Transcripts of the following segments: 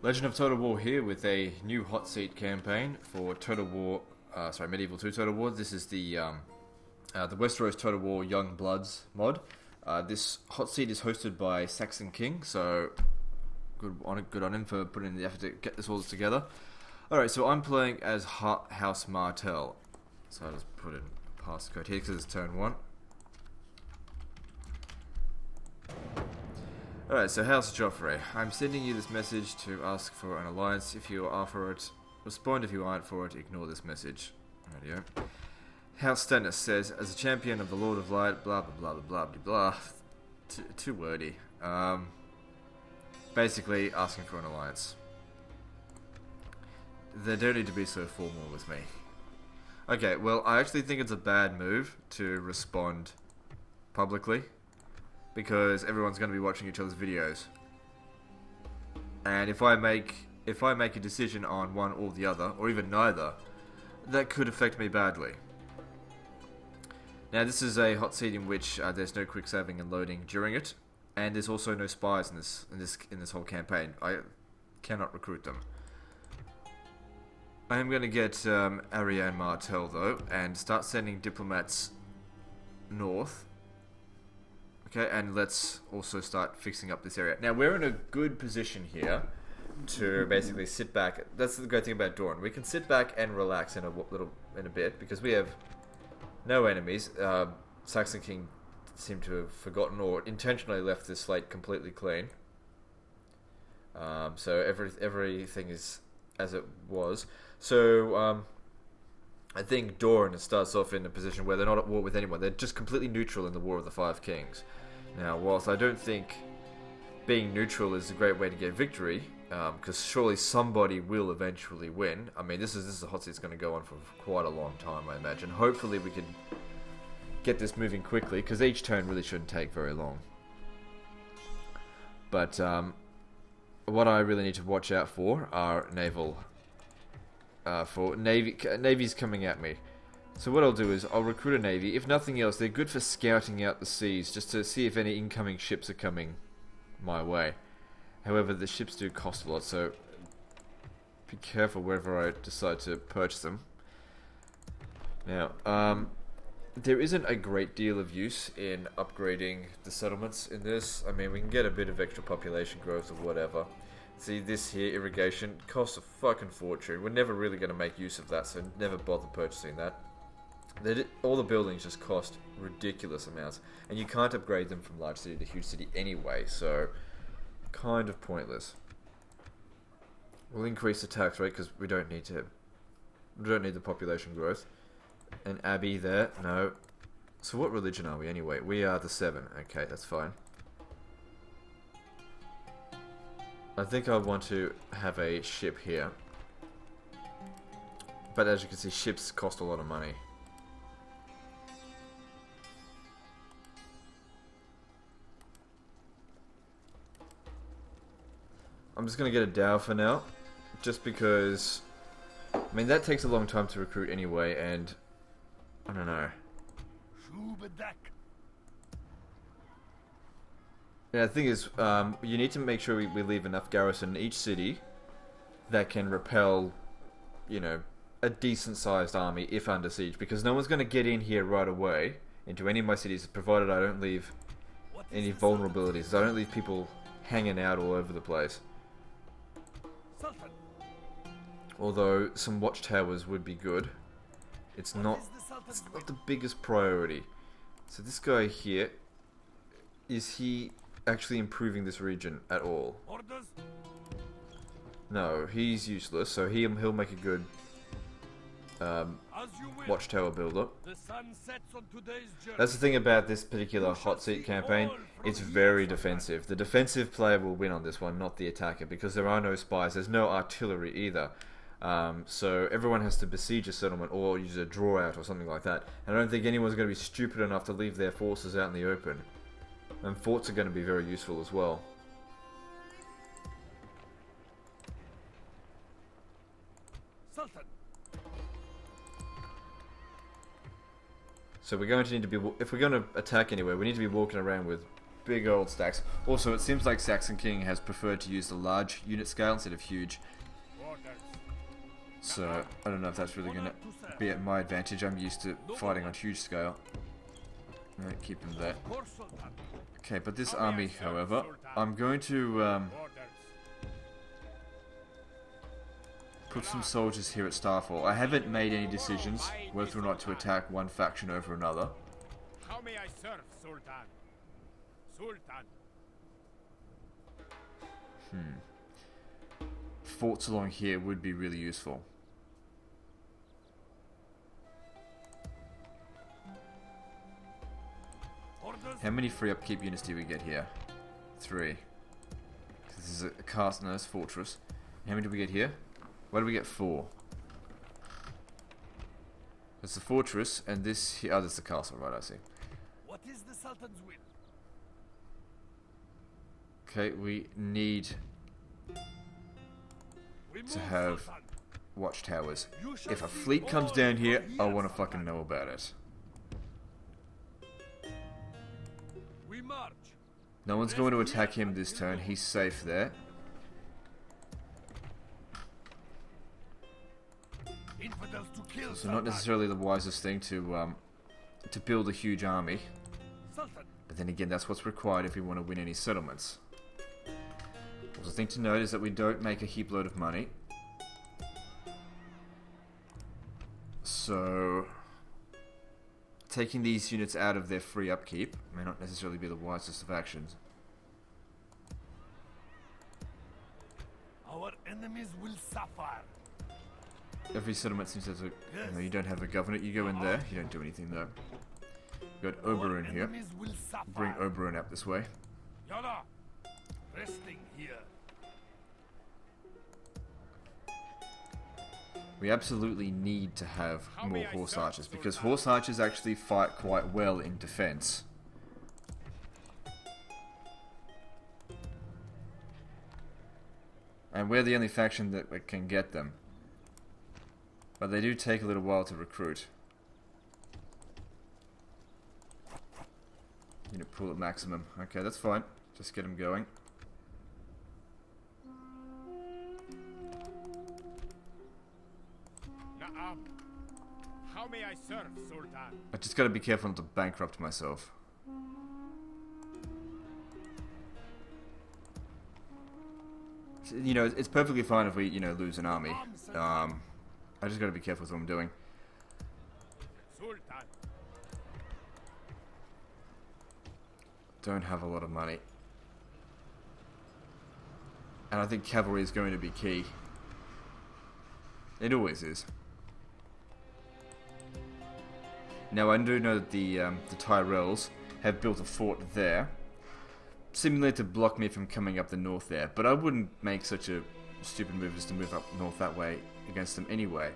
Legend of Total War here with a new Hotseat campaign for Total War, Medieval 2 Total War. This is the Westeros Total War Young Bloods mod. This Hotseat is hosted by Saxon King, so good on him for putting in the effort to get this all together. Alright, so I'm playing as House Martell. So I'll just put in passcode here because it's turn 1. Alright, so House Joffrey. I'm sending you this message to ask for an alliance. If you are for it, respond. If you aren't for it, ignore this message. Radio. House Stannis says, as a champion of the Lord of Light, blah blah blah blah blah blah. Too wordy. Basically asking for an alliance. They don't need to be so formal with me. Okay, well, I actually think it's a bad move to respond publicly, because everyone's going to be watching each other's videos. And if I make a decision on one or the other, or even neither, that could affect me badly. Now, this is a hot seat in which there's no quick saving and loading during it, and there's also no spies in this whole campaign. I cannot recruit them. I am going to get Arryn and Martell though, and start sending diplomats north. Okay, and let's also start fixing up this area. Now, we're in a good position here to basically sit back. That's the great thing about Dawn. We can sit back and relax in a bit because we have no enemies. Saxon King seemed to have forgotten or intentionally left this slate completely clean. So everything is as it was. So I think Dorne starts off in a position where they're not at war with anyone. They're just completely neutral in the War of the Five Kings. Now, whilst I don't think being neutral is a great way to get victory, because surely somebody will eventually win. I mean, this is a hot seat that's going to go on for quite a long time, I imagine. Hopefully we can get this moving quickly, because each turn really shouldn't take very long. But what I really need to watch out for are naval... Navy's coming at me. So what I'll do is I'll recruit a navy. If nothing else, they're good for scouting out the seas, just to see if any incoming ships are coming my way. However, the ships do cost a lot, so be careful wherever I decide to purchase them. Now, there isn't a great deal of use in upgrading the settlements in this. I mean, we can get a bit of extra population growth or whatever. See, this here, irrigation, costs a fucking fortune. We're never really going to make use of that, so never bother purchasing that. All the buildings just cost ridiculous amounts, and you can't upgrade them from large city to huge city anyway, so kind of pointless. We'll increase the tax rate because we don't need the population growth. And Abbey there, no. So what religion are we anyway? We are the 7. Okay, that's fine. I think I want to have a ship here. But as you can see, ships cost a lot of money. I'm just going to get a Dow for now. Just because... I mean, that takes a long time to recruit anyway, and... I don't know. Yeah, the thing is, you need to make sure we leave enough garrison in each city that can repel, you know, a decent-sized army if under siege, because no one's going to get in here right away into any of my cities, provided I don't leave any vulnerabilities. I don't leave people hanging out all over the place. Although some watchtowers would be good. It's not the biggest priority. So this guy here, is he actually improving this region at all? No, he's useless, so he'll make a good watchtower builder. That's the thing about this particular hot seat campaign. It's very defensive. The defensive player will win on this one, not the attacker, because there are no spies. There's no artillery either. So everyone has to besiege a settlement or use a draw out or something like that. And I don't think anyone's going to be stupid enough to leave their forces out in the open. And forts are going to be very useful as well. So we're going to need to be, if we're going to attack anywhere, we need to be walking around with big old stacks. Also, it seems like Saxon King has preferred to use the large unit scale instead of huge. So, I don't know if that's really going to be at my advantage. I'm used to fighting on huge scale. Alright, keep him there. Okay, but this army, however, I'm going to put some soldiers here at Starfall. I haven't made any decisions whether or not to attack one faction over another. How may I serve, Sultan? Forts along here would be really useful. How many free upkeep units do we get here? 3. This is a castle, no, it's fortress. How many do we get here? Why do we get 4? It's the fortress, and this here. Oh, that's the castle, right? I see. What is the Sultan's will? Okay, we need to have watchtowers. If a fleet comes down here, I want to fucking know about it. We march. No one's going to attack him this turn. He's safe there. So not necessarily the wisest thing to build a huge army. But then again, that's what's required if we want to win any settlements. Also, the thing to note is that we don't make a heap load of money. So taking these units out of their free upkeep may not necessarily be the wisest of actions. Our enemies will suffer. Every settlement seems to have a, you don't have a governor. You go in there. You don't do anything though. We've got Oberyn here. Bring Oberyn up this way. Yada, resting here. We absolutely need to have more horse archers because horse archers actually fight quite well in defense. And we're the only faction that can get them. But they do take a little while to recruit. Unit pool at maximum. Okay, that's fine. Just get them going. How may I serve, Sultan? I just gotta be careful not to bankrupt myself. You know, it's perfectly fine if we, you know, lose an army. I just gotta be careful with what I'm doing. Sultan. Don't have a lot of money. And I think cavalry is going to be key. It always is. Now I do know that the Tyrells have built a fort there, seemingly to block me from coming up the north there, but I wouldn't make such a stupid move as to move up north that way against them anyway.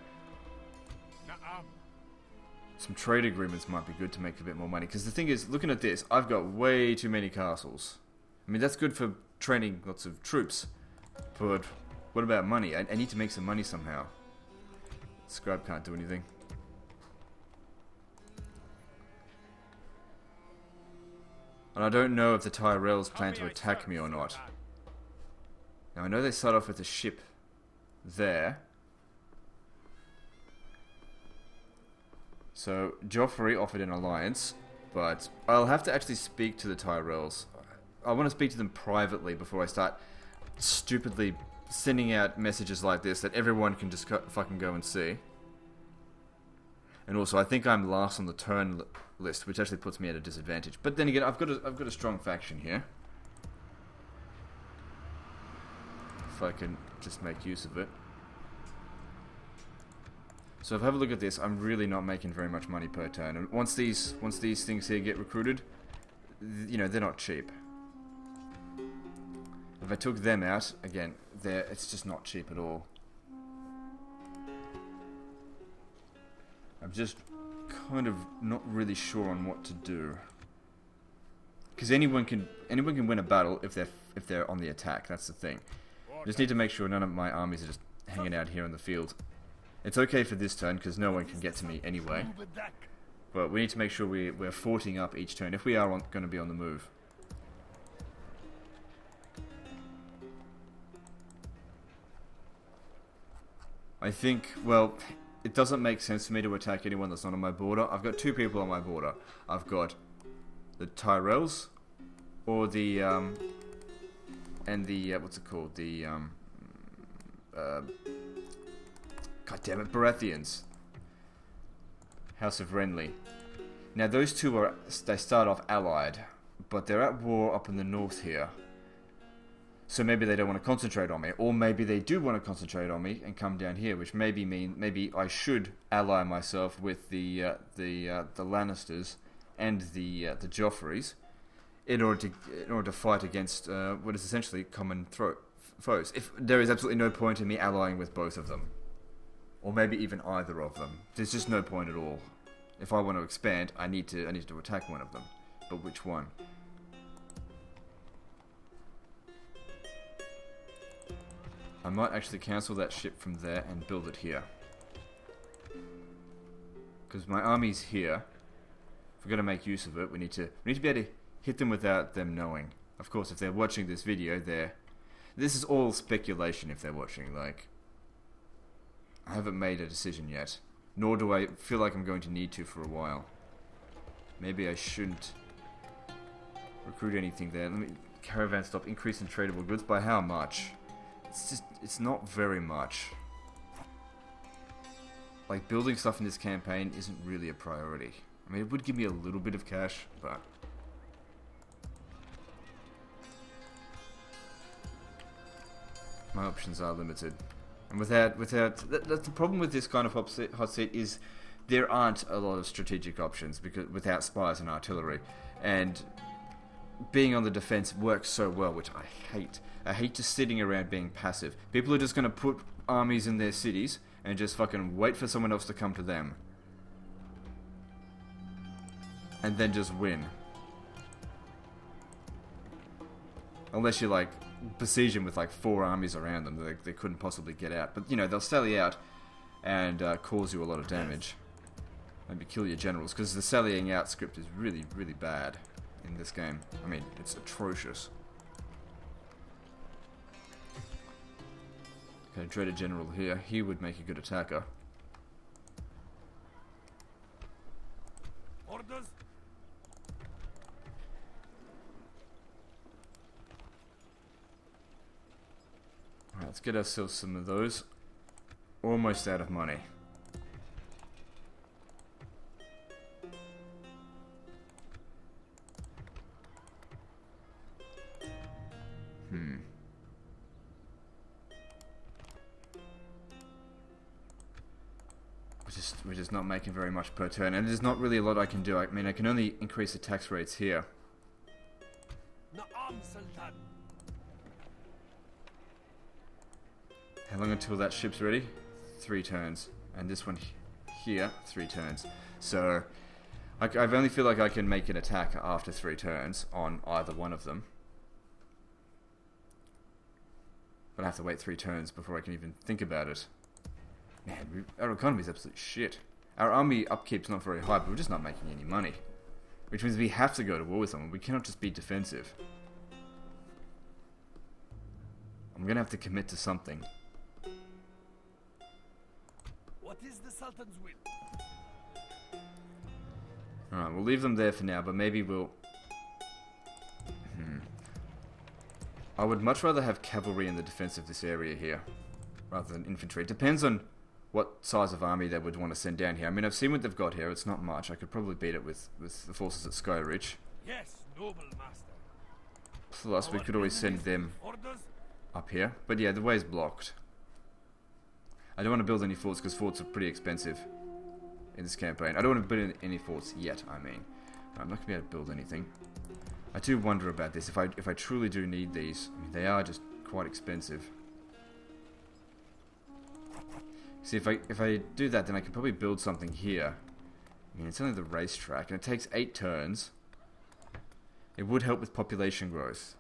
Some trade agreements might be good to make a bit more money, because the thing is, looking at this, I've got way too many castles. I mean, that's good for training lots of troops, but what about money? I need to make some money somehow. Scribe can't do anything. And I don't know if the Tyrells plan to attack me or not. Now I know they start off with a ship there. So Joffrey offered an alliance, but I'll have to actually speak to the Tyrells. I want to speak to them privately before I start stupidly sending out messages like this that everyone can just fucking go and see. And also, I think I'm last on the turn list, which actually puts me at a disadvantage. But then again, I've got a strong faction here. If I can just make use of it. So if I have a look at this, I'm really not making very much money per turn. And once these things here get recruited, you know, they're not cheap. If I took them out, again, it's just not cheap at all. I'm just kind of not really sure on what to do. Because anyone can win a battle if they're on the attack. That's the thing. Just need to make sure none of my armies are just hanging out here in the field. It's okay for this turn because no one can get to me anyway. But we need to make sure we're forting up each turn if we are going to be on the move. I think, well, it doesn't make sense for me to attack anyone that's not on my border. I've got two people on my border. I've got the Tyrells, or the, and the, what's it called? The, God damn it, Baratheons. House of Renly. Now those two are, they start off allied, but they're at war up in the north here. So maybe they don't want to concentrate on me, or maybe they do want to concentrate on me and come down here, which maybe I should ally myself with the Lannisters and the Joffreys in order to fight against what is essentially common foes. If there is absolutely no point in me allying with both of them, or maybe even either of them, there's just no point at all. If I want to expand, I need to attack one of them, but which one? I might actually cancel that ship from there and build it here. Because my army's here. If we're going to make use of it, we need to be able to hit them without them knowing. Of course, if they're watching this video, this is all speculation if they're watching, like, I haven't made a decision yet. Nor do I feel like I'm going to need to for a while. Maybe I shouldn't recruit anything there. Let me, caravan stop, increase in tradable goods. By how much? It's not very much. Like, building stuff in this campaign isn't really a priority. I mean, it would give me a little bit of cash, but... my options are limited. And that's the problem with this kind of hot seat is there aren't a lot of strategic options because without spies and artillery. And being on the defense works so well, which I hate. I hate just sitting around being passive. People are just going to put armies in their cities and just fucking wait for someone else to come to them. And then just win. Unless you, like, besiege them with, like, 4 armies around them. They couldn't possibly get out. But, you know, they'll sally out and cause you a lot of damage. Maybe kill your generals. Because the sallying out script is really, really bad in this game. I mean, it's atrocious. Okay, dreaded general here. He would make a good attacker. Orders. Alright, let's get ourselves some of those. Almost out of money. We're just not making very much per turn, and there's not really a lot I can do. I mean, I can only increase the tax rates here. How long until that ship's ready? 3 turns. And this one here, 3 turns. So, I only feel like I can make an attack after 3 turns on either one of them. But I have to wait 3 turns before I can even think about it. Man, our economy is absolute shit. Our army upkeep's not very high, but we're just not making any money. Which means we have to go to war with someone. We cannot just be defensive. I'm gonna have to commit to something. What is the Sultan's will? Alright, we'll leave them there for now, but maybe we'll... I would much rather have cavalry in the defense of this area here, rather than infantry. It depends on what size of army they would want to send down here. I mean, I've seen what they've got here. It's not much. I could probably beat it with the forces at Skyreach. Yes, noble master. Plus, we could always send them up here. But yeah, the way's blocked. I don't want to build any forts because forts are pretty expensive in this campaign. I don't want to build any forts yet, I mean. I'm not going to be able to build anything. I do wonder about this. If I truly do need these, I mean, they are just quite expensive. See, if I do that, then I can probably build something here. I mean, it's only the racetrack, and it takes 8 turns. It would help with population growth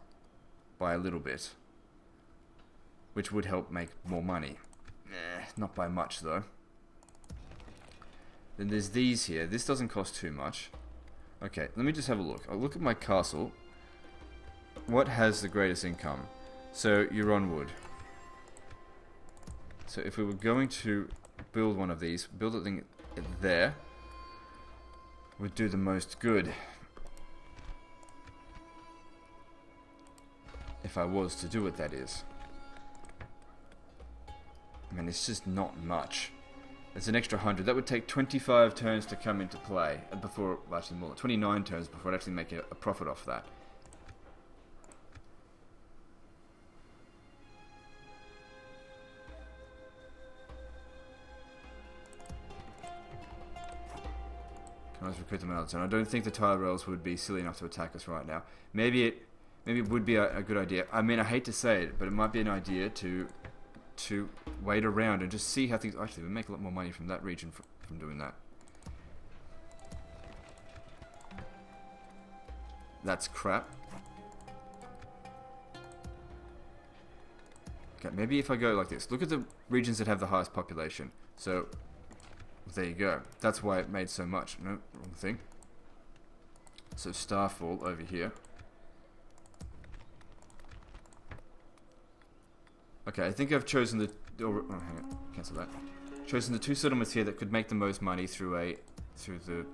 by a little bit, which would help make more money. Not by much, though. Then there's these here. This doesn't cost too much. Okay, let me just have a look. I'll look at my castle. What has the greatest income? So, you're on wood. So if we were going to build one of these, build a thing there, would do the most good. If I was to do it, that is. I mean, it's just not much. It's an extra 100. That would take 25 turns to come into play. Before, well, actually more, 29 turns before I'd actually make a profit off that. Can I just recruit them another turn? I don't think the Tyrells would be silly enough to attack us right now. Maybe it would be a good idea. I mean, I hate to say it, but it might be an idea to wait around and just see how things... Actually, we make a lot more money from that region from doing that. That's crap. Okay, maybe if I go like this. Look at the regions that have the highest population. So, there you go. That's why it made so much. No, wrong thing. So, Starfall over here. Okay, I think I've chosen the... Oh, hang on. Cancel that. Chosen the two settlements here that could make the most money through the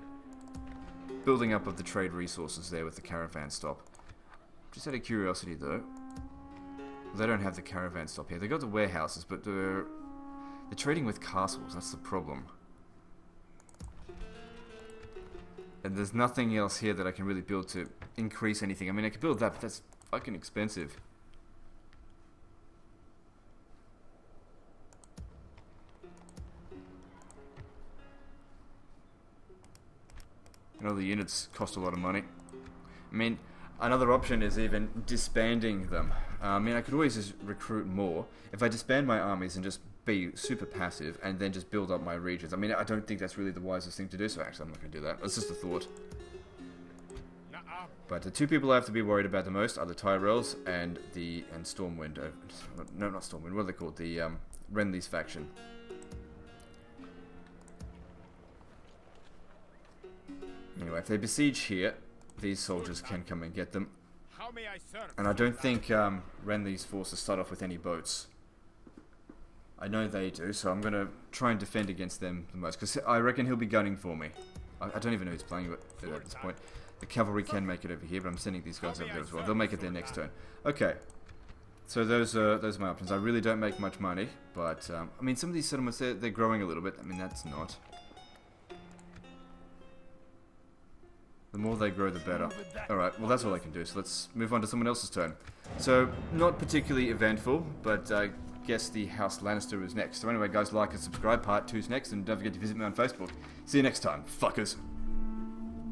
building up of the trade resources there with the caravan stop. Just out of curiosity, though. They don't have the caravan stop here. They got the warehouses, but they're trading with castles. That's the problem. And there's nothing else here that I can really build to increase anything. I mean, I could build that, but that's fucking expensive. You know, the units cost a lot of money. I mean, another option is even disbanding them. I mean, I could always just recruit more. If I disband my armies and just be super passive and then just build up my regions. I mean, I don't think that's really the wisest thing to do, so actually I'm not going to do that. That's just a thought. But the two people I have to be worried about the most are the Tyrells and Stormwind. No, not Stormwind. What are they called? The Renly's faction. Anyway, if they besiege here, these soldiers can come and get them. How may I serve? And I don't think Renly's forces start off with any boats. I know they do, so I'm going to try and defend against them the most. Because I reckon he'll be gunning for me. I don't even know who's playing it at this point. The cavalry can make it over here, but I'm sending these guys over there as well. They'll make it their next turn. Okay. So those are my options. I really don't make much money, but I mean, some of these settlements, they're growing a little bit. I mean, that's not... The more they grow, the better. Alright, well that's all I can do, so let's move on to someone else's turn. So, not particularly eventful, but I guess the House Lannister is next. So anyway guys, like and subscribe, part 2's next, and don't forget to visit me on Facebook. See you next time, fuckers.